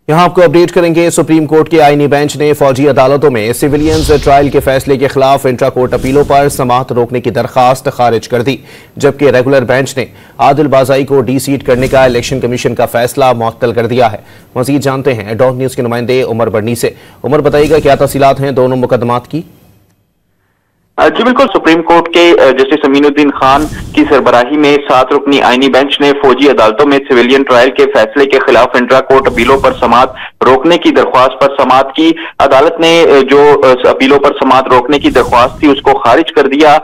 यहाँ आपको अपडेट करेंगे। सुप्रीम कोर्ट के आईनी बेंच ने फौजी अदालतों में सिविलियंस ट्रायल के फैसले के खिलाफ इंट्रा कोर्ट अपीलों पर समाअत रोकने की दरखास्त खारिज कर दी, जबकि रेगुलर बेंच ने आदिल बाज़ाई को डी-सीट करने का इलेक्शन कमीशन का फैसला मुअत्तल कर दिया है। मजीद जानते हैं डॉट न्यूज के नुमाइंदे उमर बर्नी से। उमर, बताइएगा क्या तफसीलात हैं दोनों मुकदमात की? जी बिल्कुल, सुप्रीम कोर्ट के जस्टिस अमीनुद्दीन खान की सरबराही में 7 रुकनी आईनी बेंच ने फौजी अदालतों में सिविलियन ट्रायल के फैसले के खिलाफ इंट्रा कोर्ट अपीलों पर समाअत रोकने की दरख्वास्त पर समाअत की। अदालत ने जो अपीलों पर समाअत रोकने की दरख्वास्त थी उसको खारिज कर दिया।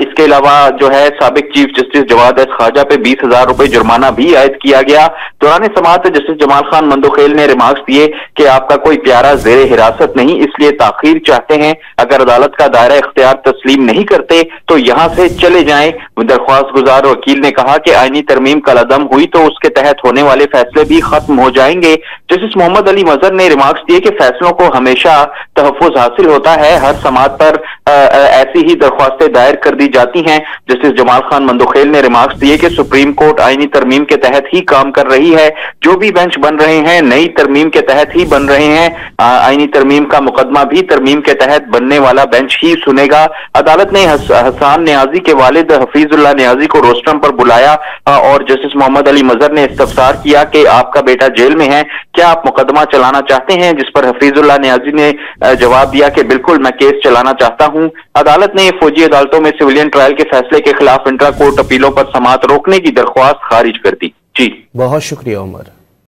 इसके अलावा जो है साबिक चीफ जस्टिस जवाद एस खाजा पे 20,000 रुपए जुर्माना भी आयद किया गया। दौरान समाअत जस्टिस जमाल खान मंदोखेल ने रिमार्क्स दिए कि आपका कोई प्यारा जेर हिरासत नहीं, इसलिए ताखीर चाहते हैं। अगर अदालत का दायरा इख्तियार तस्लीम नहीं करते तो यहां से चले जाएं। दरख्वास्त गुजार वकील ने कहा कि आईनी तरमीम कलअदम हुई तो उसके तहत होने वाले फैसले भी खत्म हो जाएंगे। जस्टिस मोहम्मद अली मजहर ने रिमार्क्स दिए कि फैसलों को हमेशा तहफ्फुज हासिल होता है, हर समाअत पर ऐसी ही दरख्वास्तें दायर कर दी जाती हैं। जस्टिस जमाल खान मंदोखेल ने रिमार्क्स दिए कि सुप्रीम कोर्ट आईनी तरमीम के तहत ही काम कर रही है, जो भी बेंच बन रहे हैं नई तरमीम के तहत ही बन रहे हैं। आईनी तरमीम का मुकदमा भी तरमीम के तहत बनने वाला बेंच ही सुनेगा। अदालत ने हसन नियाजी के वालिद हफीजुल्लाह नियाजी को रोस्टरम पर बुलाया और जस्टिस मोहम्मद अली मजहर ने इस्तफसार किया कि आपका बेटा जेल में है, क्या आप मुकदमा चलाना चाहते हैं? जिस पर हफीजुल्लाह नियाजी ने जवाब दिया कि बिल्कुल, मैं केस चलाना चाहता हूं। अदालत ने फौजी अदालतों में सिविलियन ट्रायल के फैसले के खिलाफ इंट्रा कोर्ट अपीलों पर समाअत रोकने की दरख्वास्त खारिज कर दी। जी बहुत शुक्रिया उमर।